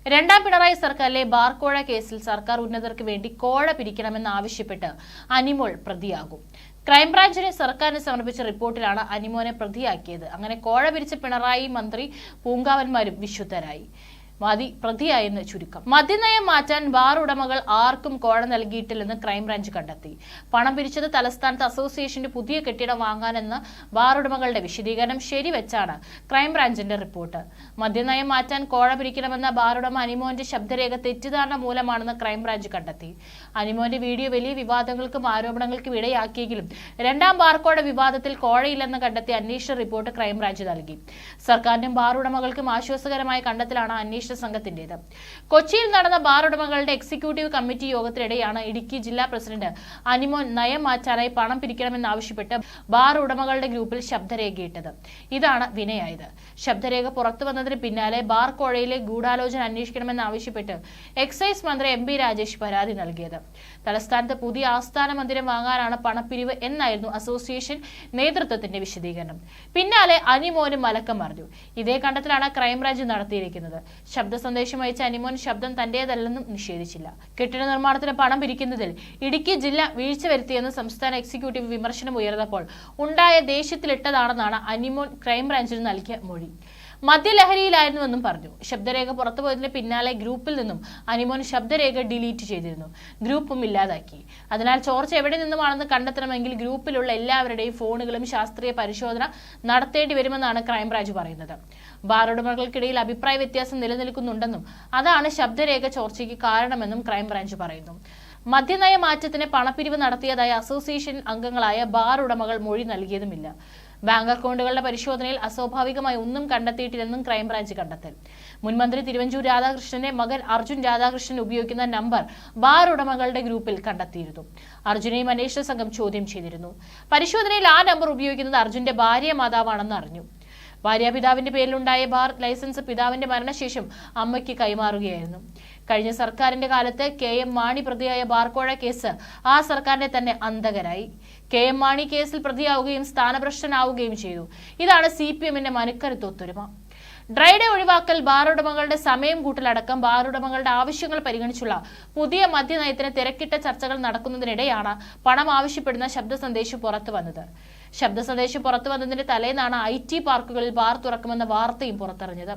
രണ്ടാം പിണറായി സർക്കാരിലെ ബാർ കോഴ കേസിൽ സർക്കാർ ഉന്നതർക്ക് വേണ്ടി കോഴ പിരിക്കണമെന്നാവശ്യപ്പെട്ട് അനിമോൾ പ്രതിയാകും. ക്രൈംബ്രാഞ്ചിന് സർക്കാരിന് സമർപ്പിച്ച റിപ്പോർട്ടിലാണ് അനിമോനെ പ്രതിയാക്കിയത്. അങ്ങനെ കോഴ പിരിച്ച പിണറായി, മന്ത്രി, പൂങ്കാവന്മാരും വിശുദ്ധരായി. പ്രതിയായെന്ന് ചുരുക്കം. മദ്യനയം മാറ്റാൻ ബാർ ഉടമകൾ ആർക്കും കോഴ നൽകിയിട്ടില്ലെന്ന് ക്രൈംബ്രാഞ്ച് കണ്ടെത്തി. പണം പിരിച്ചത് തലസ്ഥാനത്ത് അസോസിയേഷന്റെ പുതിയ കെട്ടിടം വാങ്ങാനെന്ന ബാർ ഉടമകളുടെ വിശദീകരണം ശരിവെച്ചാണ് ക്രൈംബ്രാഞ്ചിന്റെ റിപ്പോർട്ട്. മദ്യനയം മാറ്റാൻ കോഴ പിരിക്കണമെന്ന ബാർ ഉടമ അനിമോന്റെ ശബ്ദരേഖ തെറ്റിദ്ധാരണ മൂലമാണെന്ന് ക്രൈംബ്രാഞ്ച് കണ്ടെത്തി. അനിമോന്റെ വീഡിയോ വലിയ വിവാദങ്ങൾക്കും ആരോപണങ്ങൾക്കും ഇടയാക്കിയെങ്കിലും രണ്ടാം ബാർ കോഴ വിവാദത്തിൽ കോഴയില്ലെന്ന് കണ്ടെത്തിയ അന്വേഷണ റിപ്പോർട്ട് ക്രൈംബ്രാഞ്ച് നൽകി. സർക്കാരിനും ബാർ ഉടമകൾക്കും ആശ്വാസകരമായ കണ്ടെത്തലാണ് അന്വേഷണ സംഘത്തിന്റേത്. കൊച്ചിയിൽ നടന്ന ബാർ ഉടമകളുടെ എക്സിക്യൂട്ടീവ് കമ്മിറ്റി യോഗത്തിനിടെയാണ് ഇടുക്കി ജില്ലാ പ്രസിഡന്റ് അനിമോൻ നയം മാറ്റാനായി പണം പിരിക്കണമെന്നാവശ്യപ്പെട്ട് ബാർ ഉടമകളുടെ ഗ്രൂപ്പിൽ ശബ്ദരേഖയിട്ടത്. ഇതാണ് വിനയായത്. ശബ്ദരേഖ പുറത്തു വന്നതിന് പിന്നാലെ ബാർ കോഴയിലെ ഗൂഢാലോചന അന്വേഷിക്കണമെന്നാവശ്യപ്പെട്ട് എക്സൈസ് മന്ത്രി എം. രാജേഷ് പരാതി നൽകിയത്. തലസ്ഥാനത്ത് പുതിയ ആസ്ഥാന മന്ദിരം വാങ്ങാനാണ് പണപ്പിരിവ് എന്നായിരുന്നു അസോസിയേഷൻ നേതൃത്വത്തിന്റെ വിശദീകരണം. പിന്നാലെ അനിമോന് മലക്കം മറിഞ്ഞു. ഇതേ കണ്ടെത്തലാണ് ക്രൈംബ്രാഞ്ച് നടത്തിയിരിക്കുന്നത്. ശബ്ദ സന്ദേശം അയച്ച അനിമോൻ ശബ്ദം തന്റേതല്ലെന്നും നിഷേധിച്ചില്ല. കെട്ടിട നിർമ്മാണത്തിന് പണം പിരിക്കുന്നതിൽ ഇടുക്കി ജില്ല വീഴ്ച വരുത്തിയെന്ന് സംസ്ഥാന എക്സിക്യൂട്ടീവ് വിമർശനം ഉയർന്നപ്പോൾ ഉണ്ടായ ദേഷ്യത്തിലിട്ടതാണെന്നാണ് അനിമോൻ ക്രൈംബ്രാഞ്ചിന് നൽകിയ മൊഴി. മദ്യലഹരിയിലായിരുന്നുവെന്നും പറഞ്ഞു. ശബ്ദരേഖ പുറത്തുപോയതിന് പിന്നാലെ ഗ്രൂപ്പിൽ നിന്നും അനിമോൻ ശബ്ദരേഖ ഡിലീറ്റ് ചെയ്തിരുന്നു. ഗ്രൂപ്പും ഇല്ലാതാക്കി. അതിനാൽ ചോർച്ച എവിടെ നിന്നുമാണെന്ന് കണ്ടെത്തണമെങ്കിൽ ഗ്രൂപ്പിലുള്ള എല്ലാവരുടെയും ഫോണുകളും ശാസ്ത്രീയ പരിശോധന നടത്തേണ്ടി വരുമെന്നാണ് ക്രൈംബ്രാഞ്ച് പറയുന്നത്. ബാർ ഉടമകൾക്കിടയിൽ അഭിപ്രായ വ്യത്യാസം നിലനിൽക്കുന്നുണ്ടെന്നും അതാണ് ശബ്ദരേഖ ചോർച്ചയ്ക്ക് കാരണമെന്നും ക്രൈംബ്രാഞ്ച് പറയുന്നു. മദ്യനയ മാറ്റത്തിന് പണപ്പിരിവ് നടത്തിയതായ അസോസിയേഷൻ അംഗങ്ങളായ ബാർ ഉടമകൾ മൊഴി നൽകിയതുമില്ല. ബാങ്ക് അക്കൗണ്ടുകളുടെ പരിശോധനയിൽ അസ്വാഭാവികമായി ഒന്നും കണ്ടെത്തിയിട്ടില്ലെന്നും ക്രൈംബ്രാഞ്ച് കണ്ടെത്തൽ. മുൻമന്ത്രി തിരുവഞ്ചൂർ രാധാകൃഷ്ണന്റെ മകൻ അർജുൻ രാധാകൃഷ്ണൻ ഉപയോഗിക്കുന്ന നമ്പർ ബാർ ഉടമകളുടെ ഗ്രൂപ്പിൽ കണ്ടെത്തിയിരുന്നു. അർജുനെയും അന്വേഷണ സംഘം ചോദ്യം ചെയ്തിരുന്നു. പരിശോധനയിൽ ആ നമ്പർ ഉപയോഗിക്കുന്നത് അർജുന്റെ ഭാര്യ മാതാവാണെന്ന് അറിഞ്ഞു. ഭാര്യാപിതാവിന്റെ പേരിലുണ്ടായ ബാർ ലൈസൻസ് പിതാവിന്റെ മരണശേഷം അമ്മയ്ക്ക് കൈമാറുകയായിരുന്നു. കഴിഞ്ഞ സർക്കാരിന്റെ കാലത്ത് KM മാണി പ്രതിയായ ബാർകോഴ കേസ് ആ സർക്കാരിന്റെ തന്നെ അന്തകരായി. KM മാണി കേസിൽ പ്രതിയാവുകയും സ്ഥാനഭ്രഷ്ടനാവുകയും ചെയ്തു. ഇതാണ് CPMന്റെ മനക്കരുത്ത് ഒത്തൊരുമ. ഡ്രൈഡേ ഒഴിവാക്കൽ, ബാർ ഉടമകളുടെ സമയം കൂട്ടലടക്കം ബാർ ഉടമകളുടെ ആവശ്യങ്ങൾ പരിഗണിച്ചുള്ള പുതിയ മദ്യനയത്തിന് തിരക്കിട്ട ചർച്ചകൾ നടക്കുന്നതിനിടെയാണ് പണം ആവശ്യപ്പെടുന്ന ശബ്ദ സന്ദേശം പുറത്തു വന്നത്. ശബ്ദ സന്ദേശം പുറത്തു വന്നതിന്റെ തലേന്നാണ് IT പാർക്കുകളിൽ ബാർ തുറക്കുമെന്ന വാർത്തയും പുറത്തറിഞ്ഞത്.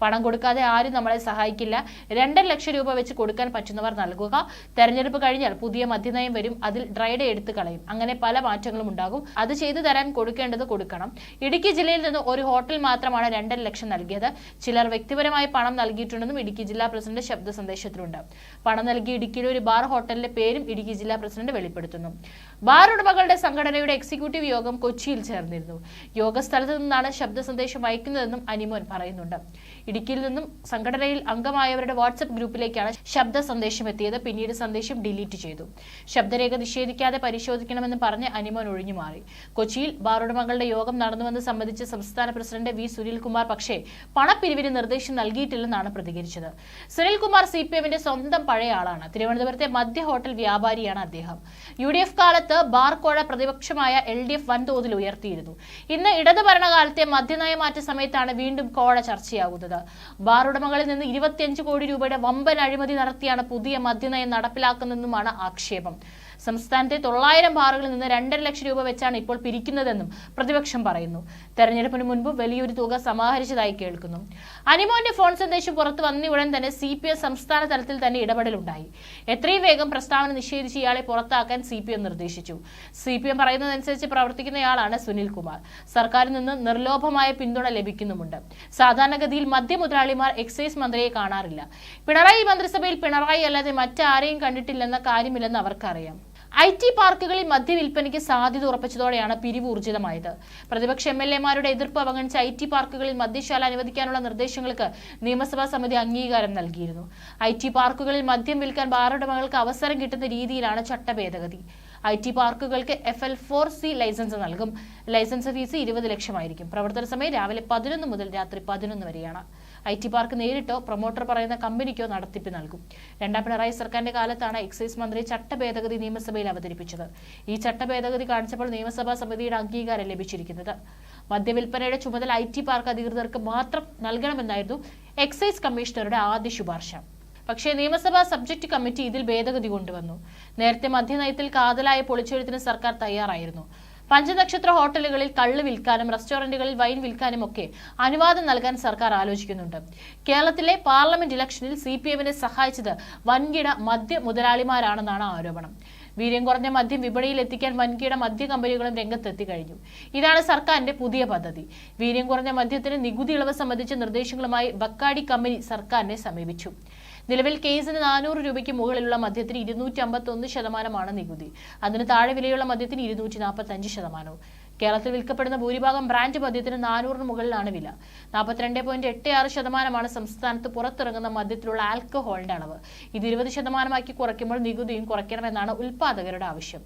പണം കൊടുക്കാതെ ആരും നമ്മളെ സഹായിക്കില്ല. 2.5 ലക്ഷം രൂപ വെച്ച് കൊടുക്കാൻ പറ്റുന്നവർ നൽകുക. തെരഞ്ഞെടുപ്പ് കഴിഞ്ഞാൽ പുതിയ മദ്യനയം വരും. അതിൽ ഡ്രൈഡേ എടുത്തു കളയും. അങ്ങനെ പല മാറ്റങ്ങളും ഉണ്ടാകും. അത് ചെയ്തു തരാൻ കൊടുക്കേണ്ടത് കൊടുക്കണം. ഇടുക്കി ജില്ലയിൽ നിന്ന് ഒരു ഹോട്ടൽ മാത്രമാണ് 2.5 ലക്ഷം നൽകിയത്. ചിലർ വ്യക്തിപരമായി പണം നൽകിയിട്ടുണ്ടെന്നും ഇടുക്കി ജില്ലാ പ്രസിഡന്റ് ശബ്ദ സന്ദേശത്തിലുണ്ട്. പണം നൽകി ഇടുക്കിയിലെ ഒരു ബാർ ഹോട്ടലിന്റെ പേരും ഇടുക്കി ജില്ലാ പ്രസിഡന്റ് വെളിപ്പെടുത്തുന്നു. ബാർ ഉടമകളുടെ സംഘടനയുടെ എക്സിക്യൂട്ടീവ് യോഗം കൊച്ചിയിൽ ചേർന്നിരുന്നു. യോഗസ്ഥലത്ത് നിന്നാണ് ശബ്ദ സന്ദേശം അയക്കുന്നതെന്നും അനിമോൻ പറയുന്നുണ്ട്. ഇടുക്കിയിൽ നിന്നും സംഘടനയിൽ അംഗമായവരുടെ വാട്സ്ആപ്പ് ഗ്രൂപ്പിലേക്കാണ് ശബ്ദ സന്ദേശം എത്തിയത്. പിന്നീട് സന്ദേശം ഡിലീറ്റ് ചെയ്തു. ശബ്ദരേഖ നിഷേധിക്കാതെ പരിശോധിക്കണമെന്ന് പറഞ്ഞ് അനിമോൻ ഒഴിഞ്ഞുമാറി. കൊച്ചിയിൽ ബാർ ഉടമകളുടെ യോഗം നടന്നുവെന്ന് സംബന്ധിച്ച് സംസ്ഥാന പ്രസിഡന്റ് V. സുനിൽകുമാർ പക്ഷേ പണപ്പിരിവിന് നിർദ്ദേശം നൽകിയിട്ടില്ലെന്നാണ് പ്രതികരിച്ചത്. സുനിൽകുമാർ CPMന്റെ സ്വന്തം പഴയ ആളാണ്. തിരുവനന്തപുരത്തെ മദ്യ ഹോട്ടൽ വ്യാപാരിയാണ് അദ്ദേഹം. UDF കാലത്ത് ബാർ കോഴ പ്രതിപക്ഷമായ LDF വൻതോതിൽ ഉയർത്തിയിരുന്നു. ഇന്ന് ഇടത് ഭരണകാലത്തെ മദ്യനയമാറ്റ സമയത്താണ് വീണ്ടും കോഴ ചർച്ചയാകുന്നത്. ബാർ ഉടമകളിൽ നിന്ന് 25 കോടി രൂപയുടെ വമ്പൻ അഴിമതി നടത്തിയാണ് പുതിയ മദ്യനയം നടപ്പിലാക്കുന്നതെന്നുമാണ് ആക്ഷേപം. സംസ്ഥാനത്തെ 900 ബാറുകളിൽ നിന്ന് 2.5 ലക്ഷം രൂപ വെച്ചാണ് ഇപ്പോൾ പിരിക്കുന്നതെന്നും പ്രതിപക്ഷം പറയുന്നു. തെരഞ്ഞെടുപ്പിന് മുൻപ് വലിയൊരു തുക സമാഹരിച്ചതായി കേൾക്കുന്നു. അനിമോന്റെ ഫോൺ സന്ദേശം പുറത്തു വന്നയുടൻ തന്നെ CPM സംസ്ഥാന തലത്തിൽ തന്നെ ഇടപെടലുണ്ടായി. എത്രയും വേഗം പ്രസ്താവന നിഷേധിച്ച് ഇയാളെ പുറത്താക്കാൻ CPM നിർദ്ദേശിച്ചു. CPM പറയുന്നതനുസരിച്ച് പ്രവർത്തിക്കുന്നയാളാണ് സുനിൽകുമാർ. സർക്കാരിൽ നിന്ന് നിർലോഭമായ പിന്തുണ ലഭിക്കുന്നുമുണ്ട്. സാധാരണഗതിയിൽ മദ്യമുതലാളിമാർ എക്സൈസ് മന്ത്രിയെ കാണാറില്ല. പിണറായി മന്ത്രിസഭയിൽ പിണറായി അല്ലാതെ മറ്റാരെയും കണ്ടിട്ടില്ലെന്ന കാര്യമില്ലെന്ന് അവർക്കറിയാം. IT പാർക്കുകളിൽ മദ്യവിൽപ്പനയ്ക്ക് സാധ്യത ഉറപ്പിച്ചതോടെയാണ് പിരിവ് ഊർജിതമായത്. പ്രതിപക്ഷ MLA മാരുടെ എതിർപ്പ് അവഗണിച്ച IT പാർക്കുകളിൽ മദ്യശാല അനുവദിക്കാനുള്ള നിർദ്ദേശങ്ങൾക്ക് നിയമസഭാ സമിതി അംഗീകാരം നൽകിയിരുന്നു. IT പാർക്കുകളിൽ മദ്യം വിൽക്കാൻ ബാർ ഉടമകൾക്ക് അവസരം കിട്ടുന്ന രീതിയിലാണ് ചട്ടഭേദഗതി. IT പാർക്കുകൾക്ക് FL4C ലൈസൻസ് നൽകും. ലൈസൻസ് ഫീസ് 20 ലക്ഷമായിരിക്കും. പ്രവർത്തന സമയം രാവിലെ 11 മുതൽ രാത്രി 11 വരെയാണ്. IT പാർക്ക് നേരിട്ടോ പ്രൊമോട്ടർ പറയുന്ന കമ്പനിക്കോ നടത്തിപ്പ് നൽകും. രണ്ടാം പിണറായി സർക്കാരിന്റെ കാലത്താണ് എക്സൈസ് മന്ത്രി ചട്ടഭേദഗതി നിയമസഭയിൽ അവതരിപ്പിച്ചത്. ഈ ചട്ടഭേദഗതി കാണിച്ചപ്പോൾ നിയമസഭാ സമിതിയുടെ അംഗീകാരം ലഭിച്ചിരിക്കുന്നത്. മദ്യവിൽപ്പനയുടെ ചുമതല IT പാർക്ക് അധികൃതർക്ക് മാത്രം നൽകണമെന്നായിരുന്നു എക്സൈസ് കമ്മീഷണറുടെ ആദ്യ ശുപാർശ. പക്ഷേ നിയമസഭാ സബ്ജക്ട് കമ്മിറ്റി ഇതിൽ ഭേദഗതി കൊണ്ടുവന്നു. നേരത്തെ മദ്യനയത്തിൽ കാതലായ പൊളിച്ചെഴുത്തിന് സർക്കാർ തയ്യാറായിരുന്നു. പഞ്ചനക്ഷത്ര ഹോട്ടലുകളിൽ കള്ള് വിൽക്കാനും റെസ്റ്റോറന്റുകളിൽ വൈൻ വിൽക്കാനും ഒക്കെ അനുവാദം നൽകാൻ സർക്കാർ ആലോചിക്കുന്നുണ്ട്. കേരളത്തിലെ പാർലമെന്റ് ഇലക്ഷനിൽ CPM-നെ സഹായിച്ചത് വൻകിട മദ്യ മുതലാളിമാരാണെന്നാണ് ആരോപണം. വീര്യം കുറഞ്ഞ മദ്യം വിപണിയിൽ എത്തിക്കാൻ വൻകിട മദ്യ കമ്പനികളും രംഗത്തെത്തി കഴിഞ്ഞു. ഇതാണ് സർക്കാരിന്റെ പുതിയ പദ്ധതി. വീര്യം കുറഞ്ഞ മദ്യത്തിന് നികുതി ഇളവ് സംബന്ധിച്ച നിർദ്ദേശങ്ങളുമായി ബക്കാടി കമ്പനി സർക്കാരിനെ സമീപിച്ചു. നിലവിൽ കേസിന് 400 രൂപയ്ക്ക് മുകളിലുള്ള മദ്യത്തിന് 251% നികുതി. അതിന് താഴെ വിലയുള്ള മദ്യത്തിന് 245%. കേരളത്തിൽ വിൽക്കപ്പെടുന്ന ഭൂരിഭാഗം ബ്രാൻഡ് മദ്യത്തിന് 400 മുകളിലാണ് വില. 42.86% സംസ്ഥാനത്ത് പുറത്തിറങ്ങുന്ന മദ്യത്തിലുള്ള ആൽക്കഹോളിന്റെ അളവ്. ഇത് 20% കുറയ്ക്കുമ്പോൾ നികുതിയും കുറയ്ക്കണമെന്നാണ് ഉൽപാദകരുടെ ആവശ്യം.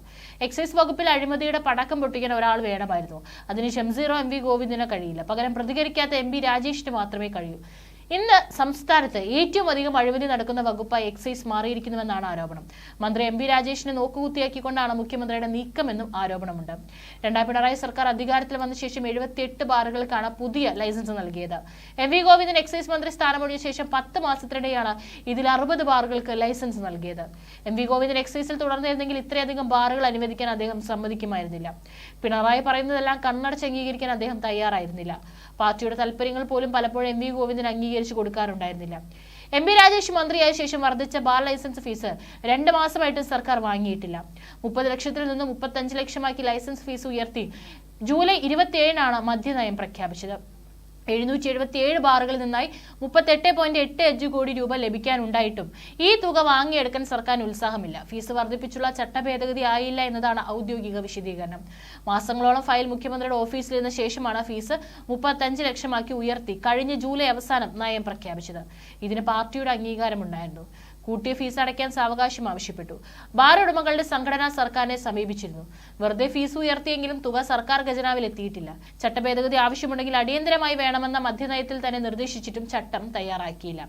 എക്സൈസ് വകുപ്പിൽ അഴിമതിയുടെ പടക്കം പൊട്ടിക്കാൻ ഒരാൾ വേണമായിരുന്നു. അതിന് ഷംസീറോ MV ഗോവിന്ദിന് കഴിയില്ല. പകരം പ്രതികരിക്കാത്ത MP രാജേഷിന് മാത്രമേ കഴിയൂ. ഇന്ന് സംസ്ഥാനത്ത് ഏറ്റവും അധികം അഴിമതി നടക്കുന്ന വകുപ്പായി എക്സൈസ് മാറിയിരിക്കുന്നുവെന്നാണ് ആരോപണം. മന്ത്രി MP രാജേഷിനെ നോക്കുകുത്തിയാക്കിക്കൊണ്ടാണ് മുഖ്യമന്ത്രിയുടെ നീക്കമെന്നും ആരോപണമുണ്ട്. രണ്ടാം പിണറായി സർക്കാർ അധികാരത്തിൽ വന്ന ശേഷം 78 ബാറുകൾക്കാണ് പുതിയ ലൈസൻസ് നൽകിയത്. MV ഗോവിന്ദൻ എക്സൈസ് മന്ത്രി സ്ഥാനമൊഴിഞ്ഞ ശേഷം 10 മാസത്തിനിടെയാണ് ഇതിൽ 60 ബാറുകൾക്ക് ലൈസൻസ് നൽകിയത്. MV ഗോവിന്ദൻ എക്സൈസിൽ തുടർന്നിരുന്നെങ്കിൽ ഇത്രയധികം ബാറുകൾ അനുവദിക്കാൻ അദ്ദേഹം സമ്മതിക്കുമായിരുന്നില്ല. പിണറായി പറയുന്നതെല്ലാം കണ്ണടച്ച് അംഗീകരിക്കാൻ അദ്ദേഹം തയ്യാറായിരുന്നില്ല. പാർട്ടിയുടെ താൽപര്യങ്ങൾ പോലും പലപ്പോഴും MV ഗോവിന്ദൻ അംഗീകരിച്ചു കൊടുക്കാറുണ്ടായിരുന്നില്ല. MP രാജേഷ് മന്ത്രിയായ ശേഷം വർദ്ധിച്ച ബാർ ലൈസൻസ് ഫീസ് 2 മാസമായിട്ട് സർക്കാർ വാങ്ങിയിട്ടില്ല. 30 ലക്ഷത്തിൽ നിന്ന് 35 ലക്ഷമാക്കി ലൈസൻസ് ഫീസ് ഉയർത്തി ജൂലൈ 27-നാണ് മദ്യനയം പ്രഖ്യാപിച്ചത്. 777 ബാറുകളിൽ നിന്നായി 38.85 കോടി രൂപ ലഭിക്കാനുണ്ടായിട്ടും ഈ തുക വാങ്ങിയെടുക്കാൻ സർക്കാരിന് ഉത്സാഹമില്ല. ഫീസ് വർദ്ധിപ്പിച്ചുള്ള ചട്ടഭേദഗതി ആയില്ല എന്നതാണ് ഔദ്യോഗിക വിശദീകരണം. മാസങ്ങളോളം ഫയൽ മുഖ്യമന്ത്രിയുടെ ഓഫീസിലിരുന്ന ശേഷമാണ് ഫീസ് 35 ലക്ഷമാക്കി ഉയർത്തി കഴിഞ്ഞ ജൂലൈ അവസാനം നയം പ്രഖ്യാപിച്ചത്. ഇതിന് പാർട്ടിയുടെ അംഗീകാരമുണ്ടായിരുന്നു. കൂട്ടിയ ഫീസ് അടയ്ക്കാൻ സാവകാശം ആവശ്യപ്പെട്ടു. ബാർ ഉടമകളുടെ സംഘടന സർക്കാരിനെ സമീപിച്ചിരുന്നു. വെറുതെ ഫീസ് ഉയർത്തിയെങ്കിലും തുക സർക്കാർ ഖജനാവിൽ എത്തിയിട്ടില്ല. ചട്ടഭേദഗതി ആവശ്യമുണ്ടെങ്കിൽ അടിയന്തരമായി വേണമെന്ന മദ്യനയത്തിൽ തന്നെ നിർദ്ദേശിച്ചിട്ടും ചട്ടം തയ്യാറാക്കിയില്ല.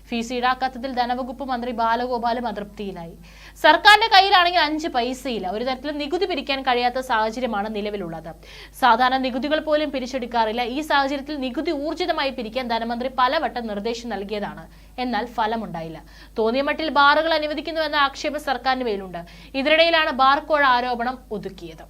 ഫീസ് ഈടാക്കാത്തതിൽ ധനവകുപ്പ് മന്ത്രി ബാലഗോപാലും അതൃപ്തിയിലായി. സർക്കാരിന്റെ കയ്യിലാണെങ്കിൽ 5 പൈസയില്ല. ഒരു തരത്തിലും നികുതി പിരിക്കാൻ കഴിയാത്ത സാഹചര്യമാണ് നിലവിലുള്ളത്. സാധാരണ നികുതികൾ പോലും പിരിച്ചെടുക്കാറില്ല. ഈ സാഹചര്യത്തിൽ നികുതി ഊർജിതമായി പിരിക്കാൻ ധനമന്ത്രി പലവട്ടം നിർദ്ദേശം നൽകിയതാണ്. എന്നാൽ ഫലമുണ്ടായില്ല. തോന്നിയ മട്ടിൽ ബാറുകൾ അനുവദിക്കുന്നുവെന്ന ആക്ഷേപം സർക്കാരിന് മേലുണ്ട്. ഇതിനിടയിലാണ് ബാർ കോഴ ആരോപണം ഒതുക്കിയത്.